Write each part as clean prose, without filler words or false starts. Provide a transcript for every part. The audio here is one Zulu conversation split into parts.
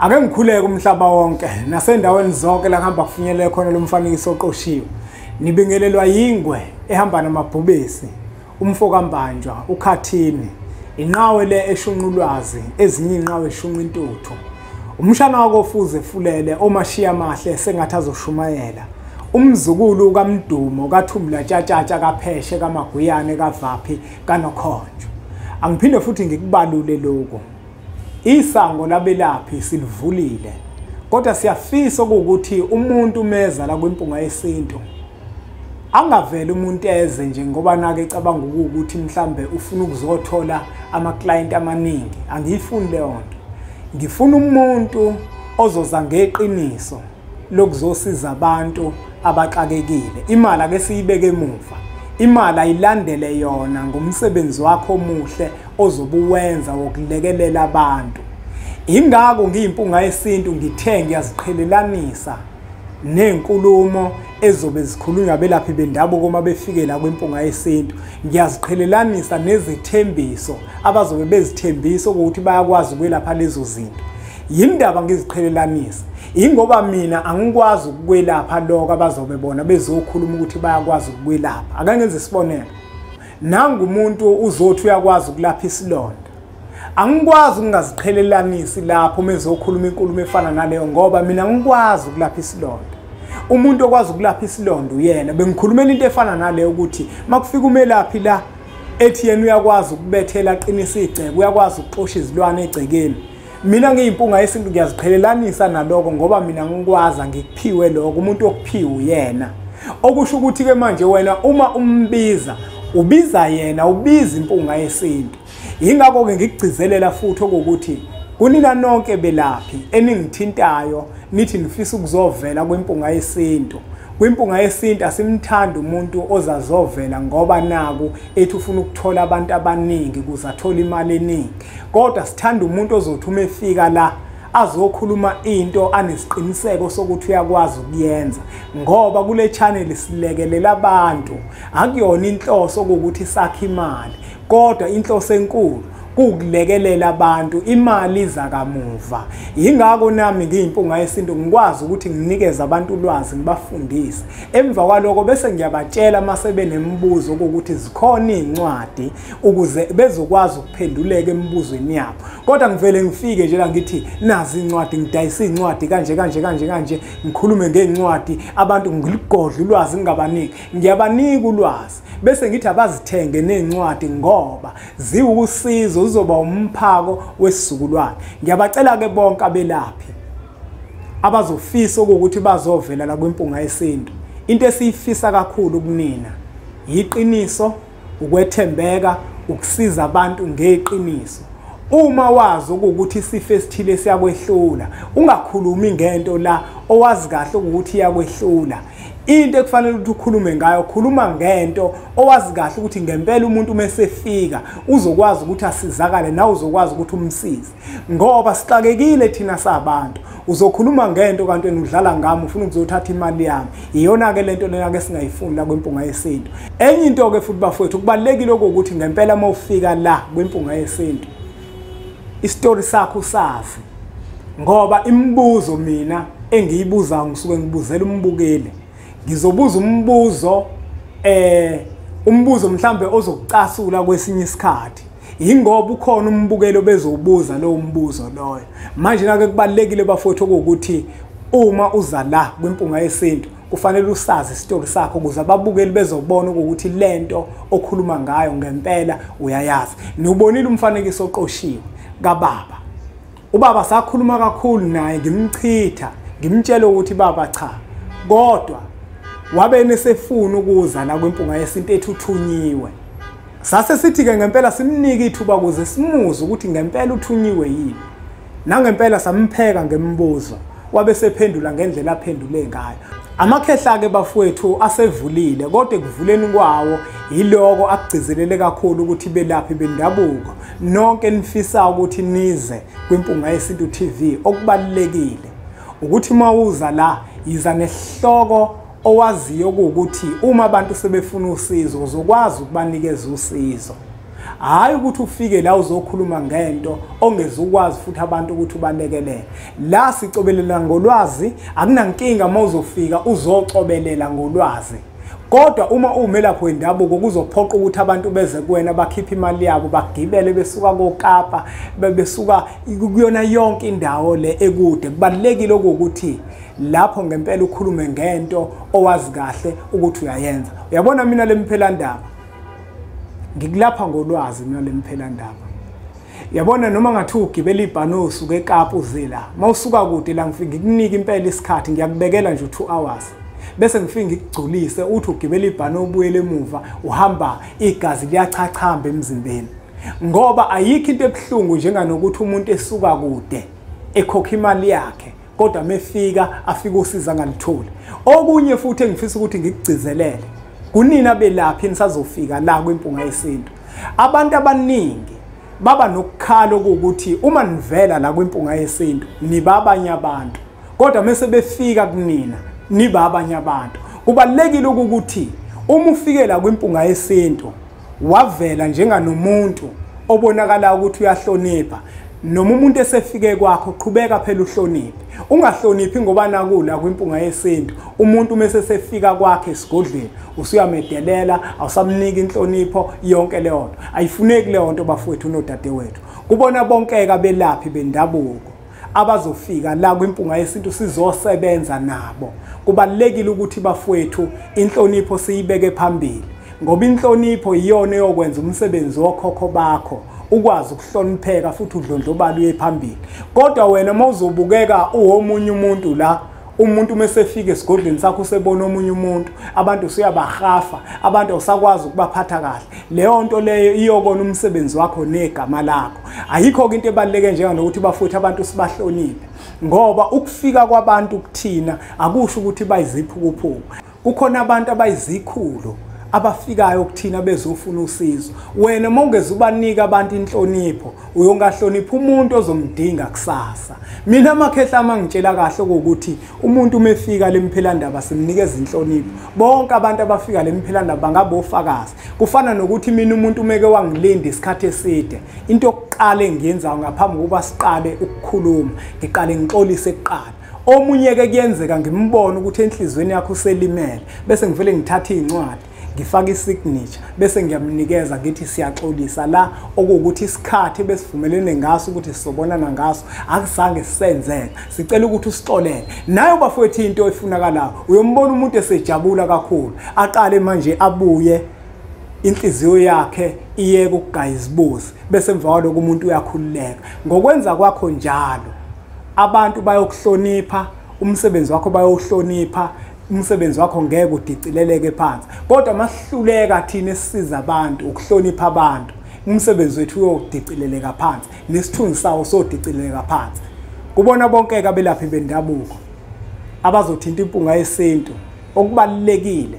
Ake ngikhuleke umhlaba wonke nasendaweni zonke la kuhamba kufinyelele khona lo mfanekiso oqoshiwe. Nibingelelwa yingwe ehamba namabhubesi, umfoka mbanjwa, ukhathini, inqawe le eshunqulwazi, ezinye inqawe eshunqa intuthu. Umshana wakofuze fulele omashiya amahle sengathi azoshumayela. Umzukulu kaMdumo, kaThumbula Tshatatsha, kaPheshe, kaMaguyane, kaVaphi, kaNokhonjo. Angiphinde futhi ngikubalule lokho. Isango labelaphi silivulile. Kodwa siyafisa ukuthi umuntu meza la kwi-Mpunga yesintu angavele umuntu eze nje ngoba nake ecabanga ukuthi mhlambe ufuna ukuzothola ama-client amaningi. Angiyifuni leyo nto. Ngifuna umuntu ozoza ngeqiniso lokuzosiza abantu abaxakekile. Imali ake siyibeke emuva. Imali ayilandele yona ngomsebenzi wakho omuhle ozobuwenza wokulekelela abantu. Ingakho ngiyimpunga yesintu ngithe ngiyaziqhelelanisa nenkulumo ezobe zikhulunywa abelaphi bendabuko uma befike la kwi-Mpunga yesintu. Ngiyaziqhelelanisa nezithembiso abazobe bezithembisa ukuthi bayakwazi ukwelapha lezo zinto. Yindaba ngiziqhelelanisa. Ingoba mina angikwazi ukwelapha lokho abazobe bona bezokhuluma ukuthi bayakwazi ukwelapha. Ake ngenze isibonelo. Nangu umuntu uzothi uyakwazi ukulapha isilonda. Angikwazi ukungaziqhelelanisi lapho mezokhuluma inkulumo efana naleyo ngoba mina ngikwazi ukulapha isilonda. Umuntu okwazi ukulapha isilonda uyena. Bengikhulumela into efana naleyo ukuthi makufika umelaphi la ethi yena uyakwazi ukubethela qinisa igceke, uyakwazi ukuxosha izilwane egcekeni. Mina ngiyimpunga yesintu ngiyaziqhelelanisa naloko ngoba mina ngikwazi ngikuphiwe lokho, umuntu okuphiwe uyena. Okusho ukuthi ke manje wena uma umbiza, ubiza yena, ubiza impunga yesintu. Ingakho ke ngikugcizelela futhi ukuthi kunina nonke belaphi eningithintayo nithi nifisa ukuzovela kwi-Mpunga yesintu. Kwi-Mpunga yesintu asimthanda umuntu ozazovela ngoba naku ethi ufuna ukuthola abantu abaningi ukuze athole imali eningi. Kodwa sithanda umuntu ozothi uma efika la azokhuluma into anesiqiniseko sokuthi uyakwazi ukuyenza ngoba kule channel silekelela abantu. Akuyona inhloso ukuthi sakhe imali, kodwa inhloso enkulu kukulekelela abantu, imali iza kamuva. Ingakho nami ngiyimpunga yesintu ngikwazi ukuthi nginikeze abantu ulwazi, ngibafundise. Emva kwaloko bese ngiyabatshela mase benemibuzo ukuthi zikhona izincwadi ukuze bezokwazi ukuphenduleka emibuzweni yabo. Kodwa ngivele ngifike nje la ngithi nazi izincwadi, ngidayisa izincwadi kanje ngikhulume ngezincwadi, abantu ngiligodla ulwazi ngingabaniki. Ngiyabanika ulwazi bese ngithi abazithenge nezincwadi ngoba ziwusizo, uzoba umphako wesizukulwane. Ngiyabacela ke bonke abelaphi abazofisa ukuthi bazovela la kwi-Mpunga yesintu. Into esiyifisa kakhulu kunina yiqiniso, ukwethembeka, ukusiza abantu ngeqiniso. Uma wazi ukuthi isifo esithile siyakwehlula, ungakhulumi ngento la owazi kahle ukuthi iyakwehlula. Into ekufanele ukuthi ukhulume ngayo, khuluma ngento owazi kahle ukuthi ngempela umuntu mesefika uzokwazi ukuthi asizakale nawe uzokwazi ukuthi umsize. Ngoba sixakekile thina sabantu. Uzokhuluma ngento kanti wena udlala ngami ufuna ukuzothatha imali yami. Iyona ke lento lena ke singayifuni la kwi-Mpunga yesintu. Enye into ke futhi bafowethu kubalekile ukuthi ngempela mawufika la kwi-Mpunga yesintu istory sakho usazi. Ngoba imibuzo mina engiyibuza ngisuke ngibuzela umbukeli. Ngizobuza umbuzo mhlambe ozokucasula kwesinye isikhathi. Ingoba ukhona umbukelo bezobuza lo mbuzo loyo. Manje nake kubalekile bafowethu ukuthi uma uza la kwi-Mpunga yesintu kufanele usazi istory sakho ukuze ababukeli bezobona ukuthi lento okhuluma ngayo ngempela uyayazi. Niubonile umfanekiso oqoshiwe kababa. Ubaba sakhuluma kakhulu naye ngimchitha, ngimtshela ukuthi baba cha. Kodwa wabe nesefuna ukuza la kwi-Mpunga yesintu ethuthunyiwe. Sase sithi ke ngempela simnike ithuba ukuze simuze ukuthi ngempela uthunyiwe yini. Nangempela sampheka ngemibuzo. Wabe sephendula ngendlela aphendule ngayo. Amakhehla ke bafowethu asevulile kodwa ekuvuleni kwawo yiloko akugcizelele kakhulu ukuthi belaphi bendabuko nonke nifisa ukuthi nize kwi-Mpunga yesintu TV. Okubalekile ukuthi mawuza la yiza nehloko owaziyo ukuthi uma abantu sebefuna usizo uzokwazi ukubanikeza usizo. hayi ukuthi ufike la uzokhuluma ngento ongezukwazi futhi abantu ukuthi ubalekelele. La sicobelela ngolwazi, akunankinga mawuzofika uzocobelela ngolwazi. Kodwa uma umelaphi wendabuko kuzophoqa ukuthi abantu beze kuwena bakhiphe imali yabo bagibele besuka koKapa besuka kuyona yonke indawo le ekude. Kubalekile ukuthi lapho ngempela ukhulume ngento owazi kahle ukuthi uyayenza. Uyabona mina lemphelandaba ngikulapha ngolwazi mina lemphelandaba. Yabona noma ngathi ugibela ibhanosi ukeKapa uzela mawusuka kude la ngifika ngikunika impela isikhathi ngiyakubekela nje 2 hours bese ngifika ngikugculise uthi ugibela ibhano ubuyele emuva uhamba igazi liyachachamba emzimbeni. Ngoba ayikho into ebhlungu njenganokuthi umuntu esuka kude ekhokha imali yakhe kodwa mefika afika usiza ngalitholi. Okunye futhi engifisa ukuthi ngikugcizelele kunina belaphi nisazofika la kwi-Mpunga yesintu. Abantu abaningi baba nokukhala ukuthi uma nivela la kwi-Mpunga yesintu niba abanye abantu kodwa mase befika kunina niba abanye abantu. Kubalekile ukuthi uma ufike la kwi-Mpunga yesintu wavela njenganomuntu obonakala ukuthi uyahlonipha, noma umuntu esefike kwakho qhubeka phela uhloniphe. Ungahloniphi ngoba nakula kwi-Mpunga yesintu umuntu mase sefika kwakhe esigodlweni usuyamedelela awusamnika inhlonipho yonke leyo nto. Ayifuneki leyo nto bafowethu nodadewethu. Kubona bonkeka belaphi bendabuko abazofika la kwi-Mpunga yesintu sizosebenza nabo. Kubalekile ukuthi bafowethu inhlonipho siyibeke phambili ngoba inhlonipho iyona eyokwenza umsebenzi wokhokho bakho ukwazi ukuhlonipheka futhi udlondlobala uye phambili. Kodwa wena mawuzobukeka uwomunye umuntu la umuntu mesefika esigodlweni sakho usebona omunye umuntu abantu usuyabahafa abantu usakwazi ukubaphatha kahle, leyo nto leyo iyokona umsebenzi wakho negama lakho. Ayikho into ebaluleke njenganokuthi bafuthe abantu sibahloniphe ngoba ukufika kwabantu kuthina akusho ukuthi bayiziphukuphukuphu. Kukhona abantu abayizikhulu abafikayo kuthina bezofuna usizo. Wena mawungeze ubanika abantu inhlonipho uyongahlonipha umuntu ozomdinga kusasa. Mina amakhehla mangitshela kahle ukuthi umuntu umefika lemphelandaba simnikeza inhlonipho. Bonke abantu abafika lemphelandaba bangabofakazi. Kufana nokuthi mina umuntu umeke wangilinda isikhathi eside, into yokuqala engiyenza ngaphambi kokuba siqale ukukhuluma ngiqale ngixolise kuqala. Omunye ke kuyenzeka ngimbone ukuthi enhlizweni yakhe uselimele bese ngivele ngithatha incwadi ngifaka isignature bese ngiyamnikeza ngithi siyaxolisa la okuwukuthi isikhathi besivumelene ngaso ukuthi sisobonana ngaso akuzange sisenzeke, sicela ukuthi usixolele. Nayo bafowethu into efunakalayo uyombona umuntu esejabula kakhulu aqale manje abuye inhliziyo yakhe iyeke ukugaya izibuzi bese emva kwalokho umuntu uyakhululeka. Ngokwenza kwakho njalo abantu bayokuhlonipha, umsebenzi wakho bayohlonipha, umsebenzi wakho ngeke udicileleke phansi. Kodwa masihluleka thina esisiza abantu ukuhlonipha abantu umsebenzi wethu uyodicileleka phansi nesithunzi sawo sodicileleka phansi. Kubona bonkeke abelaphi bendabuko abazothinta impunga yesintu okubalekile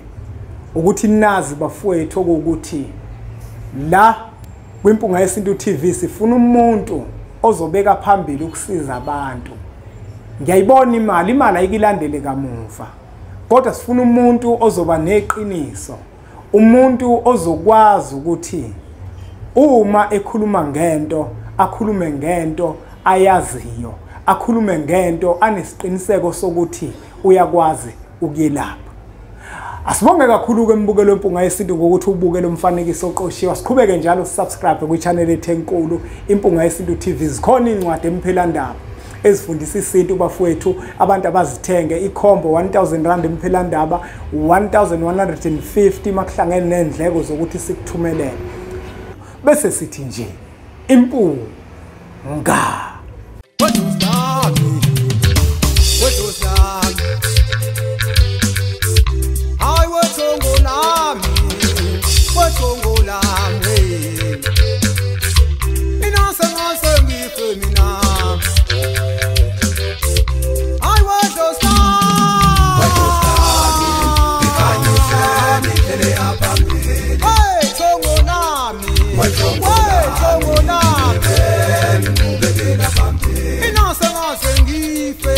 ukuthi nazi bafowethu ukuthi la kwi-Mpunga yesintu TV sifuna umuntu ozobeka phambili ukusiza abantu. Ngiyayibona imali ayikilandele kamuva kodwa sifuna umuntu ozoba neqiniso, umuntu ozokwazi ukuthi uma ekhuluma ngento akhulume ngento ayaziyo, akhulume ngento anesiqiniseko sokuthi uyakwazi ukuyelapha. Asibonge kakhulu ke mbukelo wempunga yesintu ngokuthi ubukele umfanekiso oqoshiwe. Siqhubeke njalo subscribe kwi-channel ethu enkulu Impunga Yesintu TV. Zikhona incwadi emphelandaba ezifundisa isintu bafowethu abantu abazithenge ikhombo 1000 rand emphelandaba 1150 makuhlangene nendleko zokuthi sikuthumelele. Bese sithi nje impunga. Ina sengaze ngife